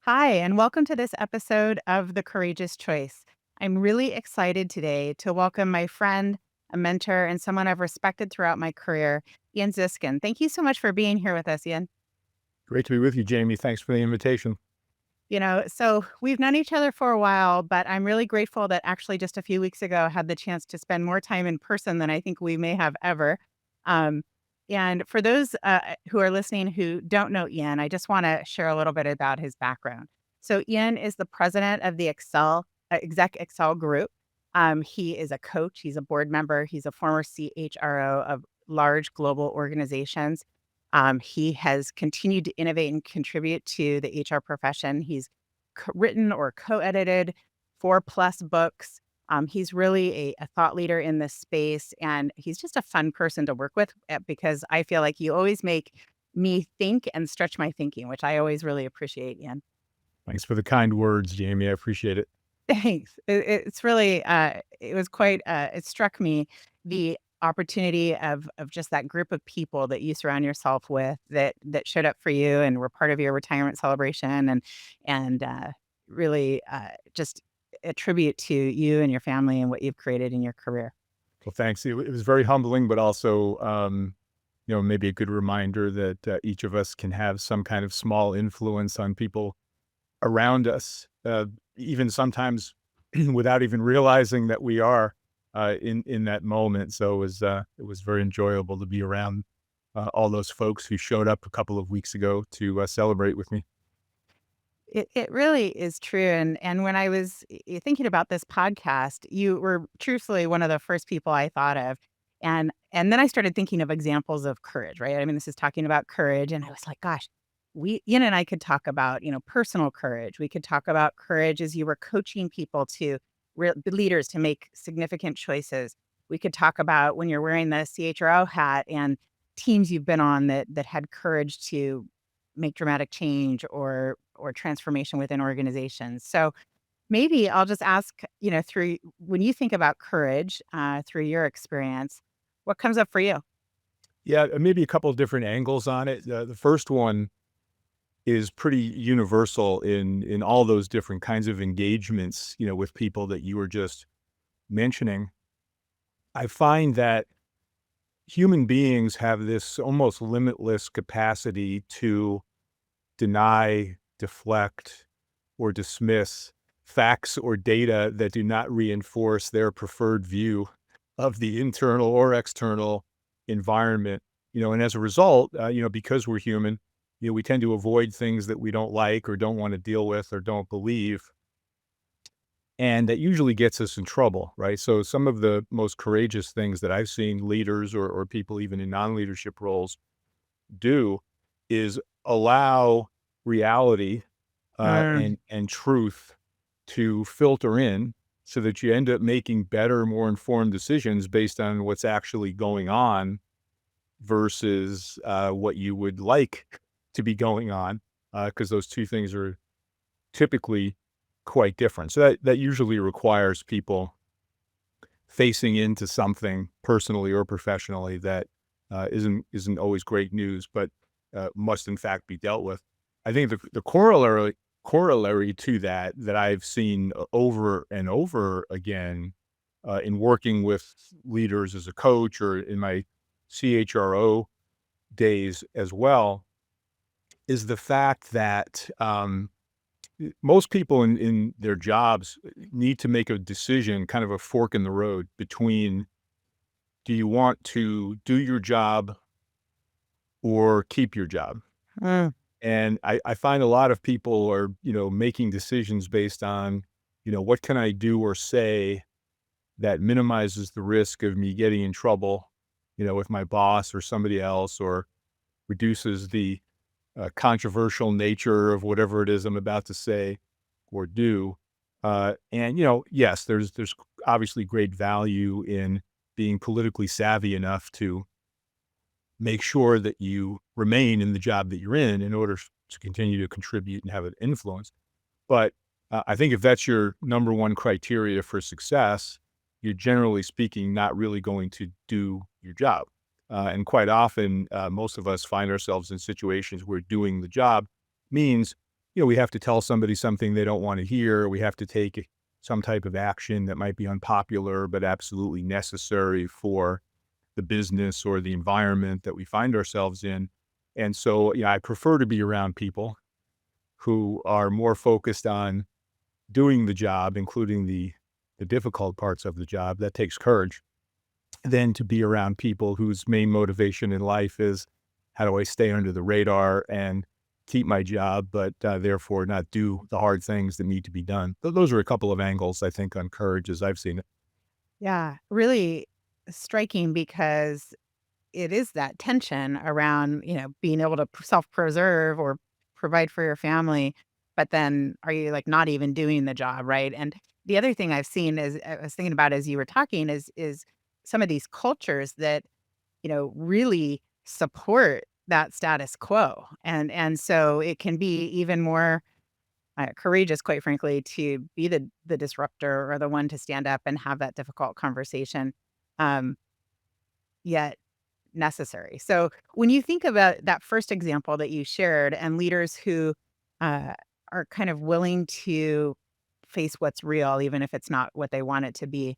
Hi, and welcome to this episode of The Courageous Choice. I'm really excited today to welcome my friend, a mentor, and someone I've respected throughout my career, Ian Ziskin. Thank you so much for being here with us, Ian. Great to be with you, Jamie. Thanks for the invitation. So we've known each other for a while, but I'm really grateful that actually just a few weeks ago I had the chance to spend more time in person than I think we may have ever. Um, and for those who are listening who don't know Ian, I just want to share a little bit about his background. So Ian is the president of the Exec Excel Group. He is a coach. He's a board member. He's a former CHRO of large global organizations. He has continued to innovate and contribute to the HR profession. He's written or co-edited 4+ books. He's really a thought leader in this space, and he's just a fun person to work with because I feel like you always make me think and stretch my thinking, which I always really appreciate, Ian. Thanks for the kind words, Jamie. I appreciate it. Thanks. It's really, it was quite, it struck me the opportunity of just that group of people that you surround yourself with that showed up for you and were part of your retirement celebration and really just a tribute to you and your family and what you've created in your career. Well, thanks. It was very humbling, but also, maybe a good reminder that each of us can have some kind of small influence on people around us, even sometimes without even realizing that we are in that moment. So it was very enjoyable to be around all those folks who showed up a couple of weeks ago to celebrate with me. It really is true, and when I was thinking about this podcast, you were truthfully one of the first people I thought of, and then I started thinking of examples of courage, right? I mean, this is talking about courage, and I was like, gosh, Ian and I could talk about, personal courage. We could talk about courage as you were coaching people to leaders to make significant choices. We could talk about when you're wearing the CHRO hat and teams you've been on that had courage to make dramatic change or transformation within organizations. So maybe I'll just ask, through when you think about courage, through your experience, what comes up for you? Yeah, maybe a couple of different angles on it. The first one is pretty universal in all those different kinds of engagements, with people that you were just mentioning. I find that human beings have this almost limitless capacity to deny, deflect, or dismiss facts or data that do not reinforce their preferred view of the internal or external environment. And as a result, because we're human, we tend to avoid things that we don't like or don't want to deal with or don't believe. And that usually gets us in trouble, right? So some of the most courageous things that I've seen leaders or people even in non-leadership roles do is allow reality and truth to filter in so that you end up making better, more informed decisions based on what's actually going on versus what you would like to be going on, because those two things are typically quite different. So that usually requires people facing into something personally or professionally that isn't always great news, but must in fact be dealt with. I think the corollary to that I've seen over and over again in working with leaders as a coach or in my CHRO days as well is the fact that most people in their jobs need to make a decision, kind of a fork in the road between, do you want to do your job or keep your job? Mm, And I find a lot of people are, making decisions based on, what can I do or say that minimizes the risk of me getting in trouble, with my boss or somebody else, or reduces the controversial nature of whatever it is I'm about to say or do. And yes, there's obviously great value in being politically savvy enough to make sure that you remain in the job that you're in order to continue to contribute and have an influence. But I think if that's your number one criteria for success, you're generally speaking not really going to do your job. And quite often, most of us find ourselves in situations where doing the job means we have to tell somebody something they don't want to hear. We have to take some type of action that might be unpopular, but absolutely necessary for the business or the environment that we find ourselves in. And so, I prefer to be around people who are more focused on doing the job, including the difficult parts of the job. That takes courage. Than to be around people whose main motivation in life is, how do I stay under the radar and keep my job, but therefore not do the hard things that need to be done. Those are a couple of angles, I think, on courage as I've seen it. Yeah, really striking because it is that tension around, being able to self-preserve or provide for your family, but then are you, like, not even doing the job, right? And the other thing I've seen is I was thinking about as you were talking is some of these cultures that, really support that status quo. And so it can be even more, courageous, quite frankly, to be the disruptor or the one to stand up and have that difficult conversation, um, yet necessary. So when you think about that first example that you shared and leaders who uh, are kind of willing to face what's real, even if it's not what they want it to be,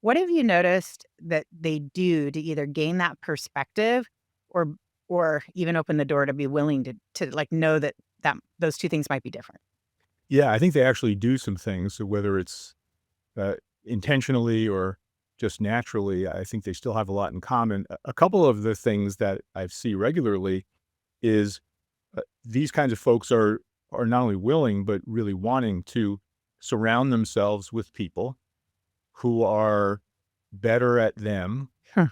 what have you noticed that they do to either gain that perspective or even open the door to be willing to like know that those two things might be different? Yeah, I think they actually do some things. So whether it's uh, intentionally or just naturally, I think they still have a lot in common. A couple of the things that I see regularly is these kinds of folks are not only willing but really wanting to surround themselves with people who are better at them, Huh.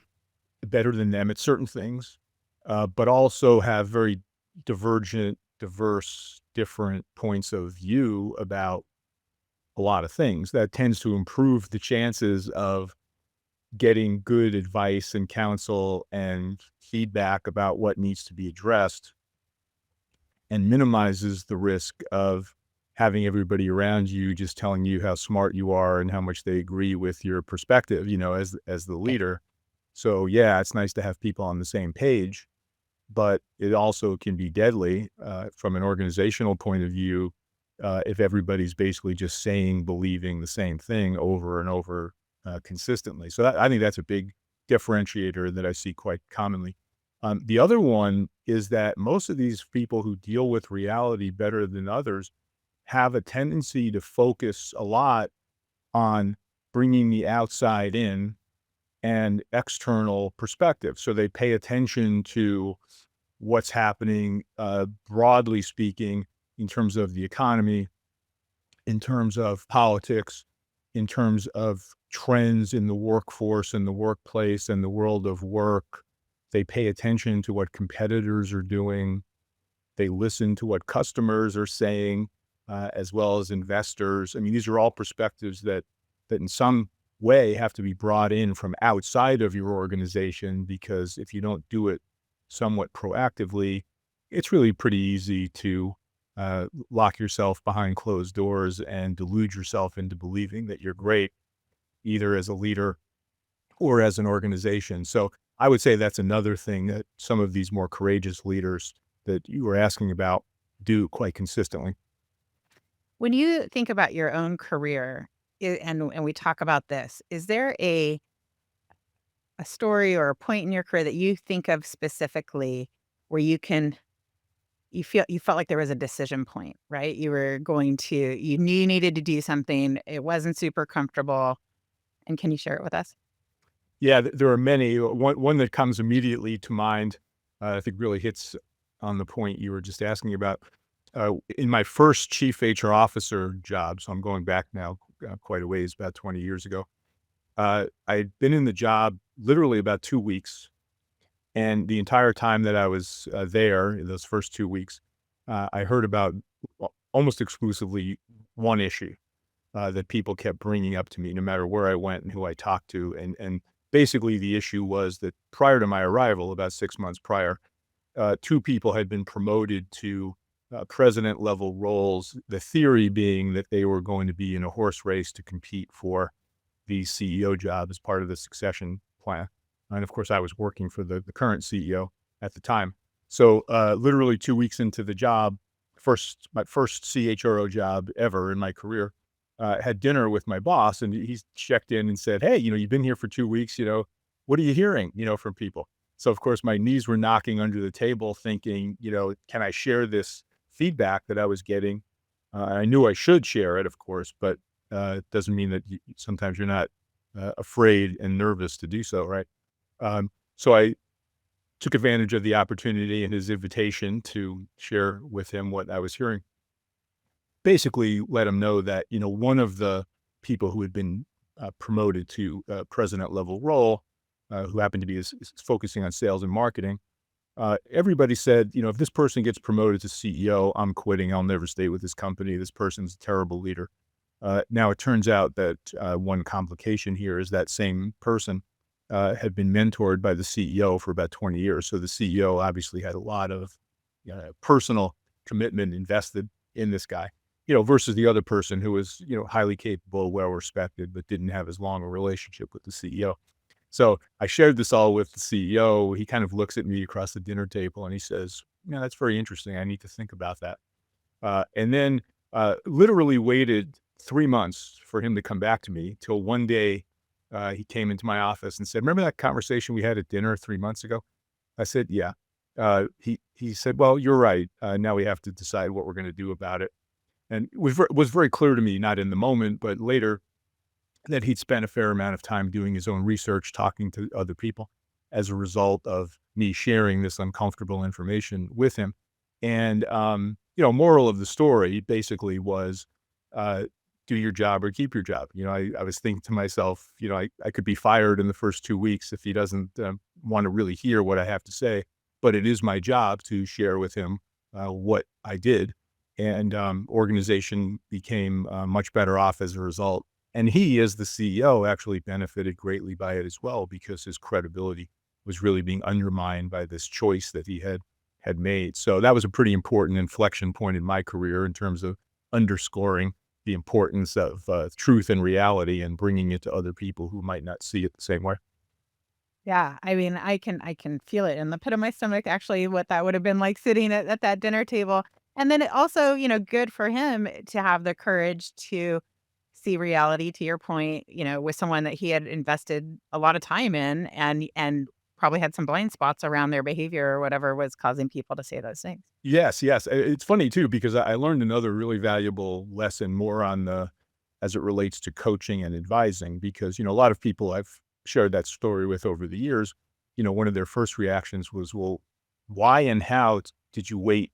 better than them at certain things, but also have very divergent, diverse, different points of view about a lot of things. That tends to improve the chances of getting good advice and counsel and feedback about what needs to be addressed, and minimizes the risk of having everybody around you just telling you how smart you are and how much they agree with your perspective, as the leader. So, yeah, it's nice to have people on the same page, but it also can be deadly, from an organizational point of view, if everybody's basically just saying, believing the same thing over and over, consistently. So I think that's a big differentiator that I see quite commonly. The other one is that most of these people who deal with reality better than others have a tendency to focus a lot on bringing the outside in and external perspective. So they pay attention to what's happening, broadly speaking, in terms of the economy, in terms of politics, in terms of trends in the workforce and the workplace and the world of work. They pay attention to what competitors are doing. They listen to what customers are saying, as well as investors. I mean, these are all perspectives that in some way have to be brought in from outside of your organization, because if you don't do it somewhat proactively, it's really pretty easy to lock yourself behind closed doors and delude yourself into believing that you're great, either as a leader or as an organization. So I would say that's another thing that some of these more courageous leaders that you were asking about do quite consistently. When you think about your own career, and we talk about this, is there a story or a point in your career that you think of specifically where you felt like there was a decision point, right? You were going to you knew you needed to do something. It wasn't super comfortable. And can you share it with us? Yeah, there are many. One that comes immediately to mind, I think really hits on the point you were just asking about. In my first chief HR officer job, so I'm going back now, quite a ways, about 20 years ago. I'd been in the job literally about 2 weeks, and the entire time that I was, there, in those first 2 weeks, I heard about almost exclusively one issue, that people kept bringing up to me no matter where I went and who I talked to, and basically the issue was that prior to my arrival, about 6 months prior, 2 people had been promoted to, president level roles, the theory being that they were going to be in a horse race to compete for the CEO job as part of the succession plan. And of course, I was working for the current CEO at the time. So, literally 2 weeks into the job, my first CHRO job ever in my career, had dinner with my boss, and he checked in and said, "Hey, you've been here for 2 weeks, what are you hearing, from people?" So, of course, my knees were knocking under the table thinking, can I share this feedback that I was getting? I knew I should share it, of course, but, it doesn't mean that sometimes you're not, afraid and nervous to do so, right? So I took advantage of the opportunity and his invitation to share with him what I was hearing. Basically, let him know that, one of the people who had been promoted to a president level role, who happened to be focusing on sales and marketing, everybody said, if this person gets promoted to CEO, I'm quitting. I'll never stay with this company. This person's a terrible leader. Now, it turns out that one complication here is that same person had been mentored by the CEO for about 20 years. So the CEO obviously had a lot of personal commitment invested in this guy, versus the other person who was, highly capable, well respected, but didn't have as long a relationship with the CEO. So I shared this all with the CEO. He kind of looks at me across the dinner table and he says, "Yeah, that's very interesting. I need to think about that." And then literally waited 3 months for him to come back to me till one day he came into my office and said, "Remember that conversation we had at dinner 3 months ago?" I said, "Yeah." He said, "Well, you're right. Now we have to decide what we're going to do about it." And it was very clear to me, not in the moment, but later, that he'd spent a fair amount of time doing his own research, talking to other people as a result of me sharing this uncomfortable information with him. And, moral of the story basically was, uh, do your job or keep your job. I was thinking to myself, I could be fired in the first 2 weeks if he doesn't want to really hear what I have to say, but it is my job to share with him what I did. And organization became much better off as a result. And he, as the CEO, actually benefited greatly by it as well because his credibility was really being undermined by this choice that he had made. So that was a pretty important inflection point in my career in terms of underscoring the importance of truth and reality and bringing it to other people who might not see it the same way. Yeah, I mean, I can feel it in the pit of my stomach, actually, what that would have been like sitting at that dinner table. And then it also, good for him to have the courage to see reality, to your point, with someone that he had invested a lot of time in and probably had some blind spots around their behavior or whatever was causing people to say those things. Yes, yes. It's funny too because I learned another really valuable lesson more on the as it relates to coaching and advising because, a lot of people I've shared that story with over the years, one of their first reactions was, "Well, why and how did you wait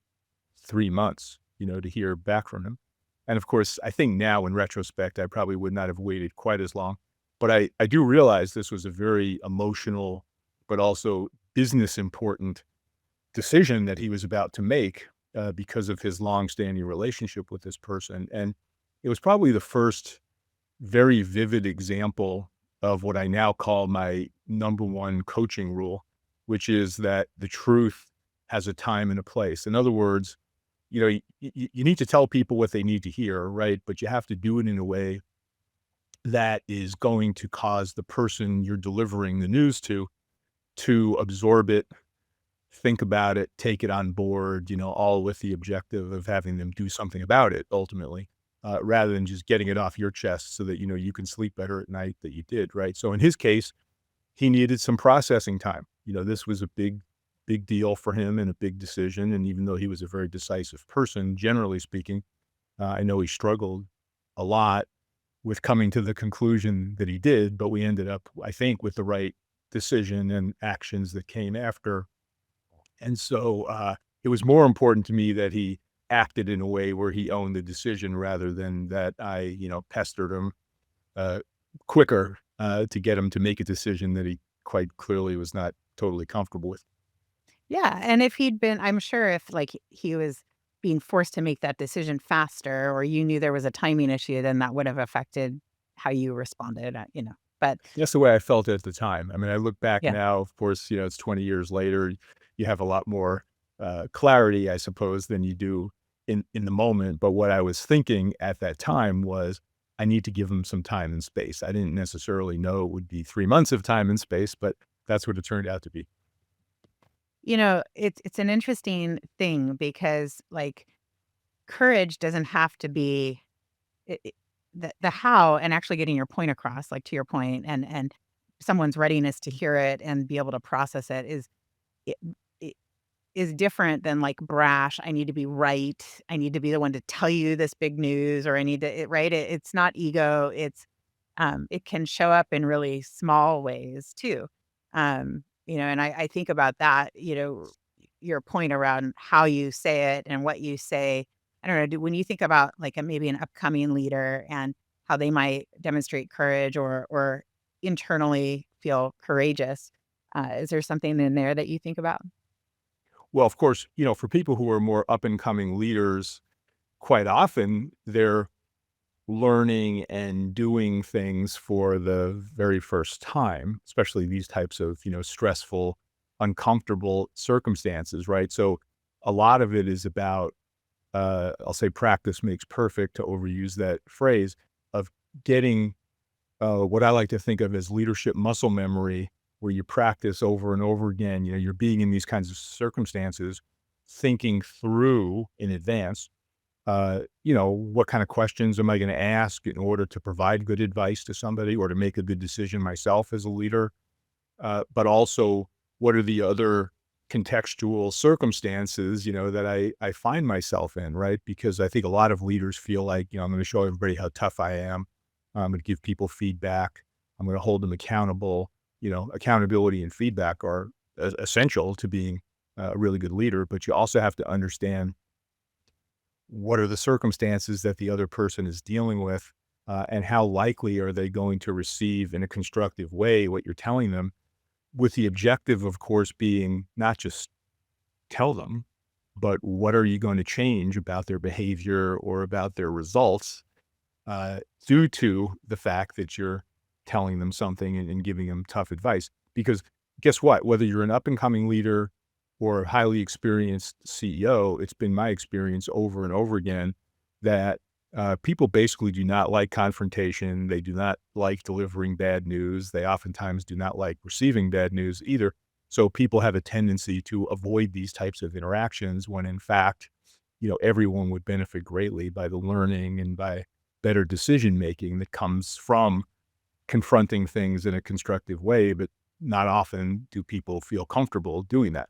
3 months, to hear back from him?" And of course, I think now in retrospect, I probably would not have waited quite as long. But I do realize this was a very emotional, but also business important decision that he was about to make because of his long-standing relationship with this person. And it was probably the first very vivid example of what I now call my number one coaching rule, which is that the truth has a time and a place. In other words, you need to tell people what they need to hear, right? But you have to do it in a way that is going to cause the person you're delivering the news to absorb it, think about it, take it on board, all with the objective of having them do something about it ultimately, rather than just getting it off your chest so that, you can sleep better at night that you did, right? So in his case, he needed some processing time. This was a big deal for him and a big decision. And even though he was a very decisive person, generally speaking, I know he struggled a lot with coming to the conclusion that he did, but we ended up, I think, with the right decision and actions that came after. And so it was more important to me that he acted in a way where he owned the decision rather than that I, pestered him uh, quicker to get him to make a decision that he quite clearly was not totally comfortable with. Yeah, and if he'd been I'm sure if, like, he was being forced to make that decision faster or you knew there was a timing issue, then that would have affected how you responded, but That's the way I felt at the time. I mean, I look back yeah. now, of course, it's 20 years later. You have a lot more clarity, I suppose, than you do in the moment. But what I was thinking at that time was, I need to give him some time and space. I didn't necessarily know it would be 3 months of time and space, but that's what it turned out to be. It's an interesting thing because, like, courage doesn't have to be the how and actually getting your point across, like to your point, and someone's readiness to hear it and be able to process it it, it is different than like brash. I need to be right. I need to be the one to tell you this big news, or I need to right. It's not ego. It can show up in really small ways too. And I think about that. Your point around how you say it and what you say. I don't know. When you think about like maybe an upcoming leader and how they might demonstrate courage or internally feel courageous, is there something in there that you think about? Well, of course, for people who are more up and coming leaders, quite often they're learning and doing things for the very first time, especially these types of, stressful, uncomfortable circumstances, right? So a lot of it is about, I'll say practice makes perfect, to overuse that phrase, of getting what I like to think of as leadership muscle memory, where you practice over and over again. You're being in these kinds of circumstances, thinking through in advance, what kind of questions am I going to ask in order to provide good advice to somebody or to make a good decision myself as a leader? But also, what are the other contextual circumstances, that I find myself in, right? Because I think a lot of leaders feel like, I'm going to show everybody how tough I am. I'm going to give people feedback. I'm going to hold them accountable. Accountability and feedback are essential to being a really good leader, but you also have to understand what are the circumstances that the other person is dealing with, and how likely are they going to receive in a constructive way what you're telling them, with the objective, of course, being not just tell them, but what are you going to change about their behavior or about their results, due to the fact that you're telling them something and giving them tough advice. Because guess what? Whether you're an up and coming leader or a highly experienced CEO, it's been my experience over and over again that people basically do not like confrontation. They do not like delivering bad news. They oftentimes do not like receiving bad news either. So people have a tendency to avoid these types of interactions when in fact, everyone would benefit greatly by the learning and by better decision making that comes from confronting things in a constructive way. But not often do people feel comfortable doing that.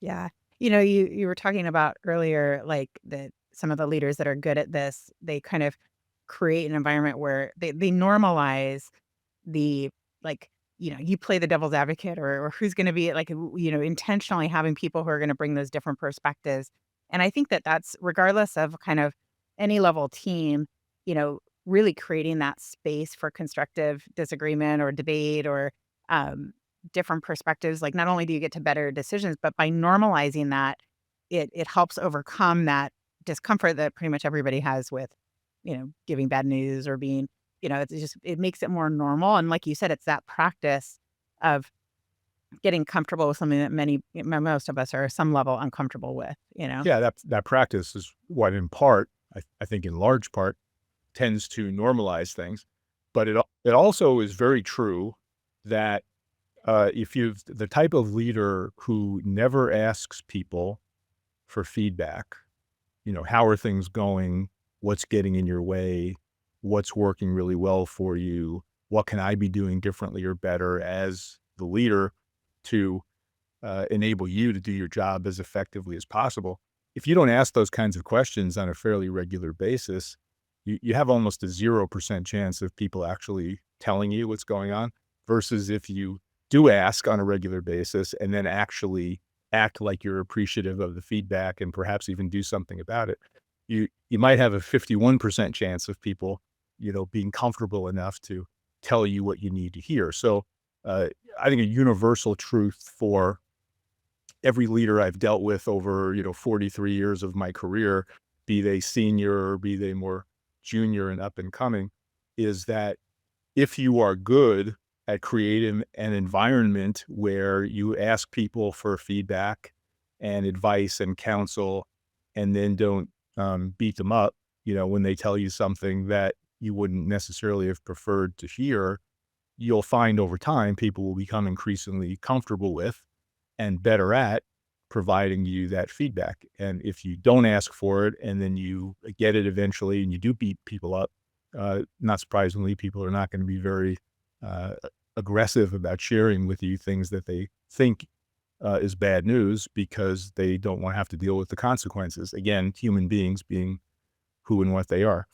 Yeah. You were talking about earlier, like that some of the leaders that are good at this, they kind of create an environment where they normalize the like, you play the devil's advocate or who's going to be like, intentionally having people who are going to bring those different perspectives. And I think that that's regardless of kind of any level team, really creating that space for constructive disagreement or debate or um, different perspectives. Like not only do you get to better decisions, but by normalizing that, it helps overcome that discomfort that pretty much everybody has with, giving bad news or being, it makes it more normal. And like you said, it's that practice of getting comfortable with something that most of us are some level uncomfortable with. Yeah, that practice is what in part, I think in large part, tends to normalize things. But it also is very true that if you've the type of leader who never asks people for feedback, how are things going? What's getting in your way? What's working really well for you? What can I be doing differently or better as the leader to enable you to do your job as effectively as possible? If you don't ask those kinds of questions on a fairly regular basis, you have almost a 0% chance of people actually telling you what's going on, versus if you do ask on a regular basis and then actually act like you're appreciative of the feedback and perhaps even do something about it. You might have a 51% chance of people, being comfortable enough to tell you what you need to hear. So uh, I think a universal truth for every leader I've dealt with over, 43 years of my career, be they senior or be they more junior and up and coming, is that if you are good at creating an environment where you ask people for feedback and advice and counsel, and then don't beat them up, when they tell you something that you wouldn't necessarily have preferred to hear, you'll find over time people will become increasingly comfortable with and better at providing you that feedback. And if you don't ask for it and then you get it eventually and you do beat people up, not surprisingly, people are not going to be very uh, aggressive about sharing with you things that they think is bad news because they don't want to have to deal with the consequences. Again, human beings being who and what they are.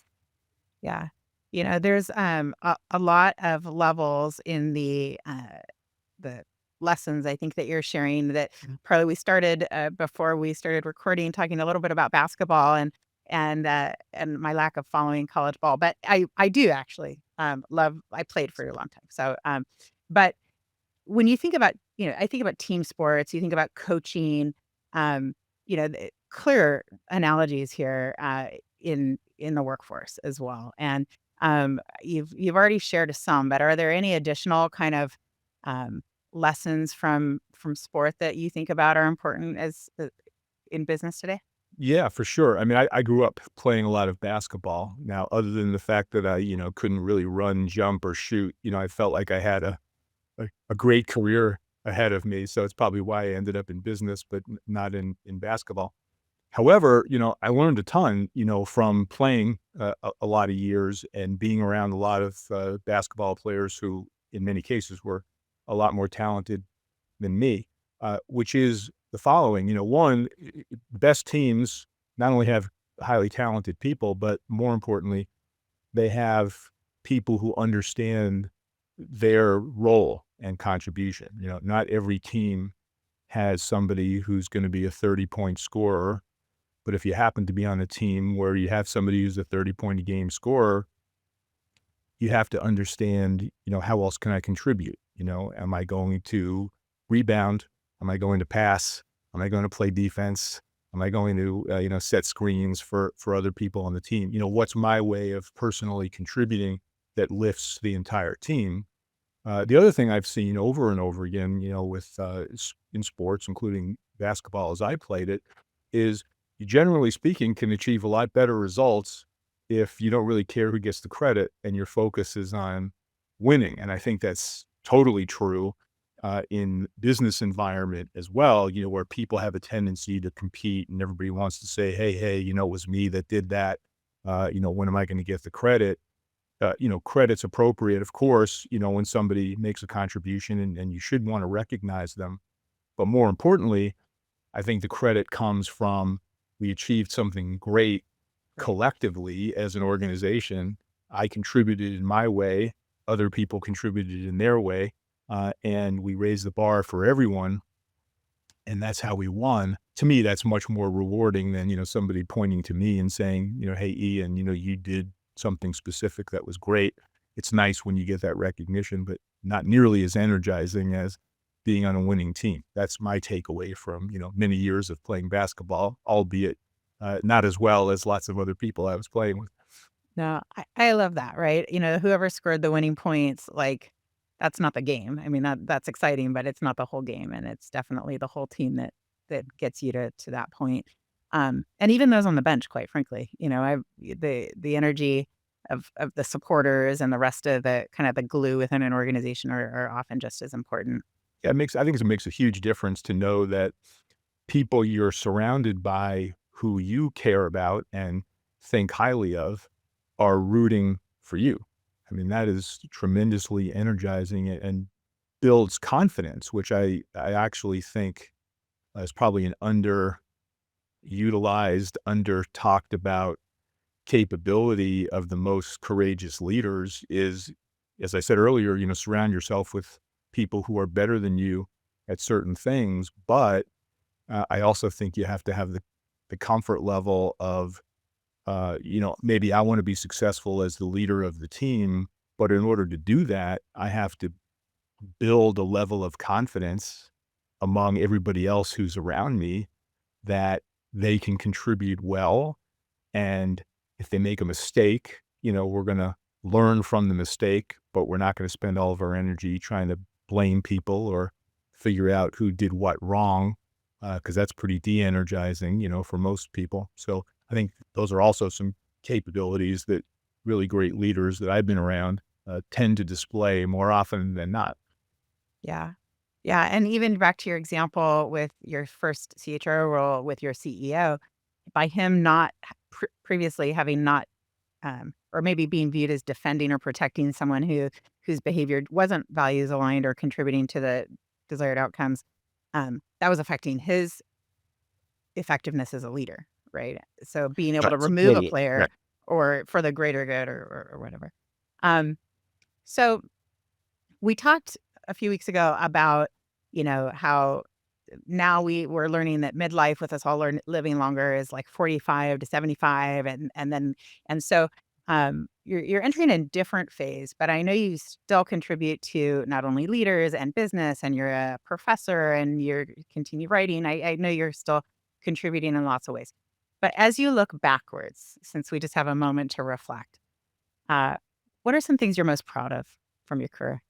Yeah. There's a lot of levels in the lessons I think that you're sharing that probably we started before we started recording, talking a little bit about basketball and my lack of following college ball. But I do actually love. I played for a long time. So but when you think about, I think about team sports, you think about coaching, um, clear analogies here in the workforce as well. And you've already shared some, but are there any additional kind of um, lessons from sport that you think about are important as in business today? Yeah, for sure. I mean, I grew up playing a lot of basketball. Now, other than the fact that I, couldn't really run, jump, or shoot, I felt like I had a great career ahead of me. So it's probably why I ended up in business, but not in basketball. However, I learned a ton, from playing a lot of years and being around a lot of basketball players who, in many cases, were a lot more talented than me, which is the following. One, best teams not only have highly talented people, but more importantly, they have people who understand their role and contribution. Not every team has somebody who's going to be a 30-point scorer, but if you happen to be on a team where you have somebody who's a 30-point a game scorer, you have to understand, how else can I contribute? Am I going to rebound? Am I going to pass? Am I going to play defense? Am I going to, set screens for other people on the team? What's my way of personally contributing that lifts the entire team? The other thing I've seen over and over again, with in sports, including basketball, as I played it, is you generally speaking can achieve a lot better results if you don't really care who gets the credit and your focus is on winning. And I think that's totally true in business environment as well. Where people have a tendency to compete and everybody wants to say, hey, it was me that did that. When am I going to get the credit? Credit's appropriate, of course, when somebody makes a contribution and you should want to recognize them. But more importantly, I think the credit comes from we achieved something great Right. collectively as an organization. I contributed in my way, other people contributed in their way, and we raised the bar for everyone. And that's how we won. To me, that's much more rewarding than, somebody pointing to me and saying, hey, Ian, you did something specific that was great. It's nice when you get that recognition, but not nearly as energizing as being on a winning team. That's my takeaway from, many years of playing basketball, albeit not as well as lots of other people I was playing with. No, I love that, right? Whoever scored the winning points, like, that's not the game. I mean, that's exciting, but it's not the whole game, and it's definitely the whole team that gets you to that point. And even those on the bench, quite frankly, I the energy of the supporters and the rest of the kind of the glue within an organization are often just as important. Yeah, I think it makes a huge difference to know that people you're surrounded by who you care about and think highly of are rooting for you. I mean, that is tremendously energizing and builds confidence, which I actually think is probably an underutilized, under talked about capability of the most courageous leaders is, as I said earlier, surround yourself with people who are better than you at certain things. But I also think you have to have the comfort level of, maybe I want to be successful as the leader of the team, but in order to do that, I have to build a level of confidence among everybody else who's around me that they can contribute well. And if they make a mistake, we're going to learn from the mistake, but we're not going to spend all of our energy trying to blame people or figure out who did what wrong, because that's pretty de-energizing, for most people. So I think those are also some capabilities that really great leaders that I've been around tend to display more often than not. Yeah. Yeah, and even back to your example with your first CHRO role with your CEO, by him not previously having not, or maybe being viewed as defending or protecting someone whose behavior wasn't values aligned or contributing to the desired outcomes, that was affecting his effectiveness as a leader, right? So being able to Right. remove a Totally. player Right. or for the greater good or whatever. Um, so we talked a few weeks ago about, how now we're learning that midlife with us all living longer is like 45 to 75 and so you're entering a different phase, but I know you still contribute to not only leaders and business, and you're a professor and you're continue writing. I know you're still contributing in lots of ways. But as you look backwards, since we just have a moment to reflect, uh, what are some things you're most proud of from your career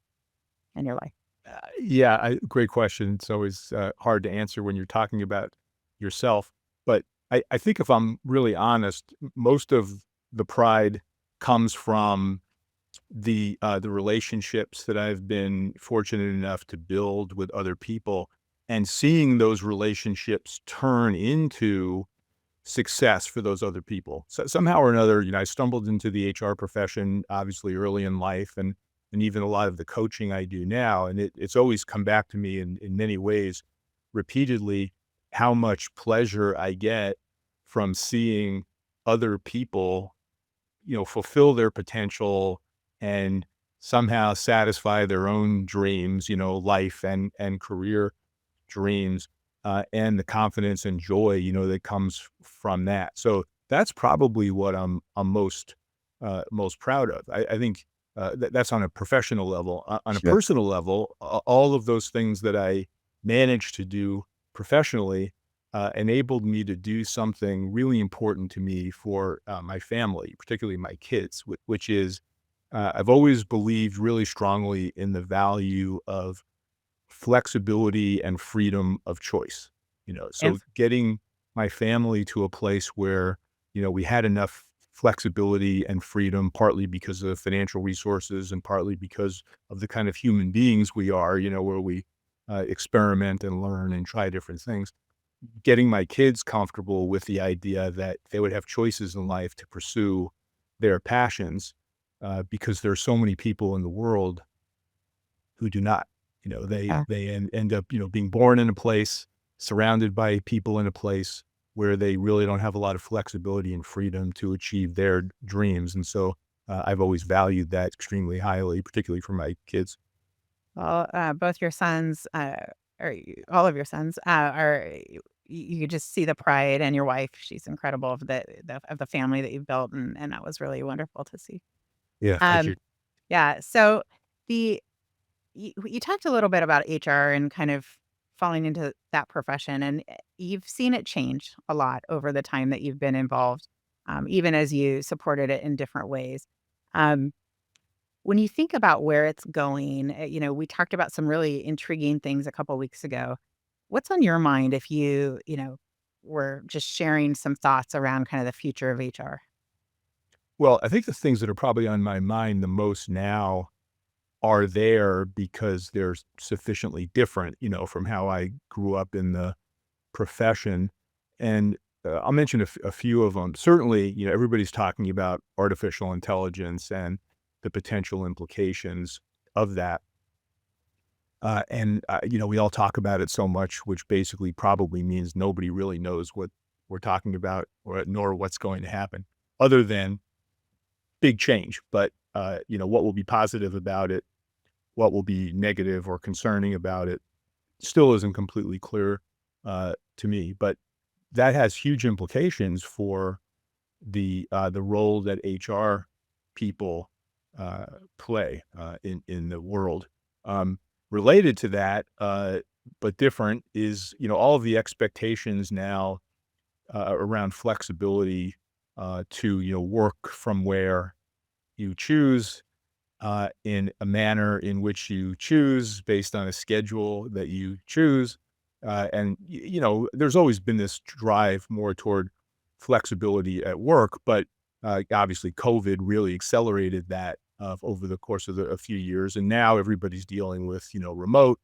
and your life? Yeah, great question. It's always hard to answer when you're talking about yourself. But I think if I'm really honest, most of the pride comes from the relationships that I've been fortunate enough to build with other people, and seeing those relationships turn into success for those other people. So somehow or another, I stumbled into the HR profession, obviously early in life, and even a lot of the coaching I do now. And it's always come back to me in many ways, repeatedly, how much pleasure I get from seeing other people, fulfill their potential and somehow satisfy their own dreams, life and career dreams, and the confidence and joy, that comes from that. So that's probably what I'm most proud of. I think that's on a professional level. On a Sure. personal level, all of those things that I managed to do professionally enabled me to do something really important to me for my family, particularly my kids, which is I've always believed really strongly in the value of flexibility and freedom of choice, And so getting my family to a place where, we had enough flexibility and freedom, partly because of financial resources and partly because of the kind of human beings we are, where we experiment and learn and try different things. Getting my kids comfortable with the idea that they would have choices in life to pursue their passions, because there are so many people in the world who do not. yeah. They end up, being born in a place, surrounded by people in a place where they really don't have a lot of flexibility and freedom to achieve their dreams. And so, I've always valued that extremely highly, particularly for my kids. Well, both your sons, all of your sons, are you just see the pride, and your wife, she's incredible of the family that you've built, and that was really wonderful to see. Yeah, thank Um, you. yeah. So the you talked a little bit about HR and kind of falling into that profession, and you've seen it change a lot over the time that you've been involved, even as you supported it in different ways. Um, when you think about where it's going, we talked about some really intriguing things a couple weeks ago. What's on your mind if were just sharing some thoughts around kind of the future of HR? Well, I think the things that are probably on my mind the most now are there because they're sufficiently different, from how I grew up in the profession. And I'll mention a few of them. Certainly, everybody's talking about artificial intelligence and the potential implications of that. We all talk about it so much, which basically probably means nobody really knows what we're talking about, or nor what's going to happen, other than big change. But what will be positive about it, what will be negative or concerning about it, still isn't completely clear to me. But that has huge implications for the role that HR people play in the world. Related to that, but different, is all of the expectations now around flexibility to work from where you choose, in a manner in which you choose, based on a schedule that you choose. There's always been this drive more toward flexibility at work, but obviously COVID really accelerated that over the course of a few years. And now everybody's dealing with, remote,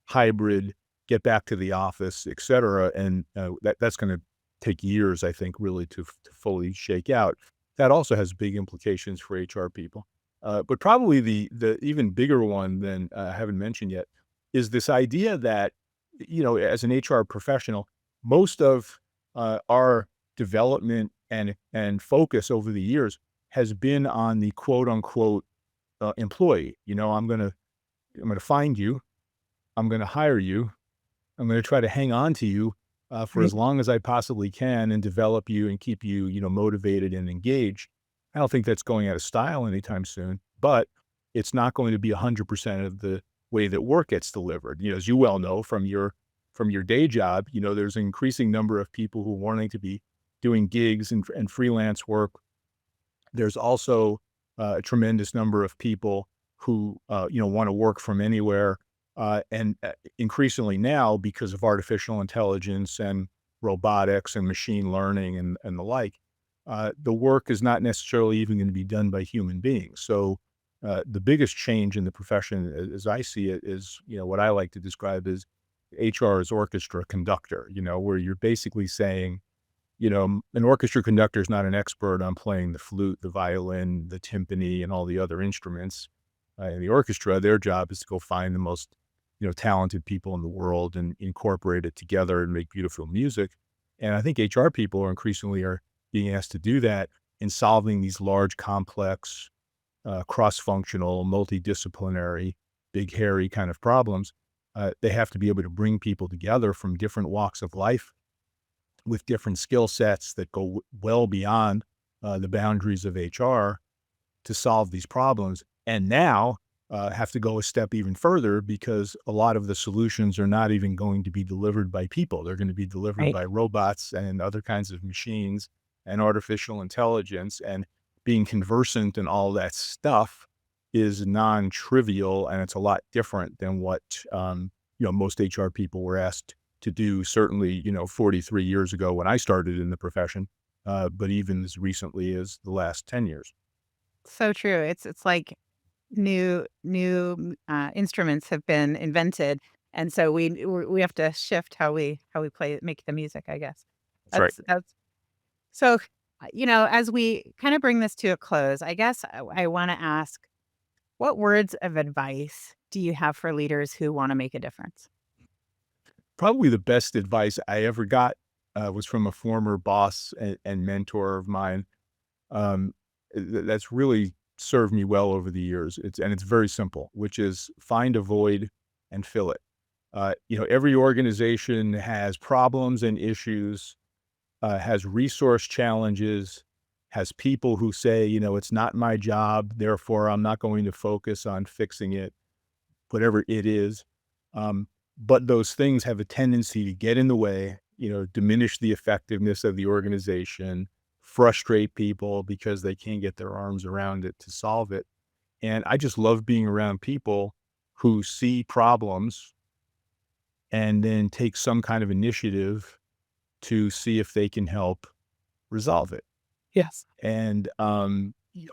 hybrid, get back to the office, et cetera. And that's going to take years, I think, really to fully shake out. That also has big implications for HR people. But probably the even bigger one than I haven't mentioned yet is this idea that, as an HR professional, most of our development and focus over the years has been on the quote unquote employee. I'm gonna find you, I'm gonna hire you, I'm gonna try to hang on to you for as Right. long as I possibly can and develop you and keep you, motivated and engaged. I don't think that's going out of style anytime soon, but it's not going to be 100% of the way that work gets delivered. As you well know from your day job, there's an increasing number of people who are wanting to be doing gigs and freelance work. There's also a tremendous number of people who, want to work from anywhere. And increasingly now, because of artificial intelligence and robotics and machine learning and the like, the work is not necessarily even going to be done by human beings. So the biggest change in the profession, as I see it, is, what I like to describe as HR as orchestra conductor, where you're basically saying, an orchestra conductor is not an expert on playing the flute, the violin, the timpani, and all the other instruments. In the orchestra, their job is to go find the most, talented people in the world and incorporate it together and make beautiful music. And I think HR people are being asked to do that in solving these large, complex, cross-functional, multidisciplinary, big, hairy kind of problems. They have to be able to bring people together from different walks of life with different skill sets that go well beyond the boundaries of HR to solve these problems. And now have to go a step even further because a lot of the solutions are not even going to be delivered by people. They're going to be delivered Right. by robots and other kinds of machines and artificial intelligence. And being conversant in all that stuff is non-trivial, and it's a lot different than what most HR people were asked to do, certainly, 43 years ago when I started in the profession, but even as recently as the last 10 years. So true. It's like new instruments have been invented, and so we have to shift how we play make the music, I guess. That's right. That's so, as we kind of bring this to a close, I guess I want to ask, what words of advice do you have for leaders who want to make a difference? Probably the best advice I ever got was from a former boss and mentor of mine. That's really served me well over the years. It's very simple, which is find a void and fill it. Every organization has problems and issues, has resource challenges, has people who say, it's not my job, therefore I'm not going to focus on fixing it, whatever it is. But those things have a tendency to get in the way, diminish the effectiveness of the organization, frustrate people because they can't get their arms around it to solve it. And I just love being around people who see problems and then take some kind of initiative to see if they can help resolve it. Yes. And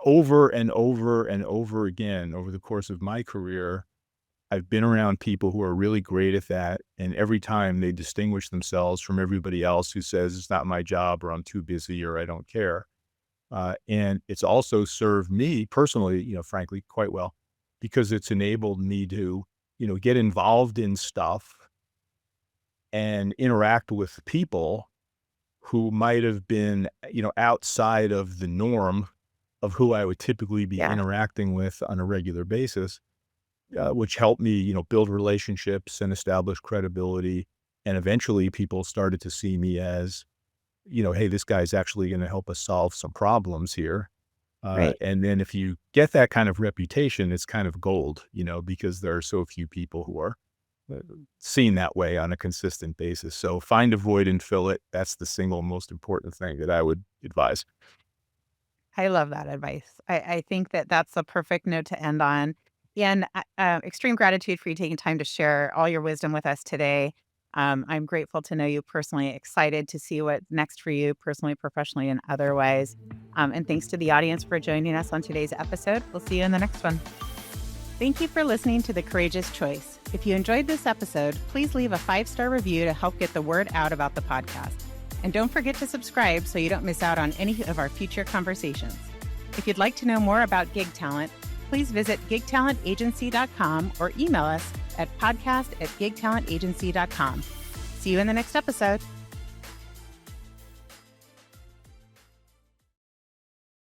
over and over and over again, over the course of my career, I've been around people who are really great at that, and every time they distinguish themselves from everybody else who says, "It's not my job," or "I'm too busy," or "I don't care." And it's also served me personally, frankly, quite well, because it's enabled me to, get involved in stuff and interact with people who might have been, outside of the norm of who I would typically be Yeah. interacting with on a regular basis. Which helped me, build relationships and establish credibility. And eventually people started to see me as, hey, this guy's actually going to help us solve some problems here. Right. And then if you get that kind of reputation, it's kind of gold, because there are so few people who are uh, seen that way on a consistent basis. So find a void and fill it. That's the single most important thing that I would advise. I love that advice. I think that that's the perfect note to end on. And extreme gratitude for you taking time to share all your wisdom with us today. I'm grateful to know you personally, excited to see what's next for you personally, professionally, and otherwise. And thanks to the audience for joining us on today's episode. We'll see you in the next one. Thank you for listening to The Courageous Choice. If you enjoyed this episode, please leave a 5-star review to help get the word out about the podcast. And don't forget to subscribe so you don't miss out on any of our future conversations. If you'd like to know more about gig talent, please visit gigtalentagency.com or email us at podcast@gigtalentagency.com. See you in the next episode.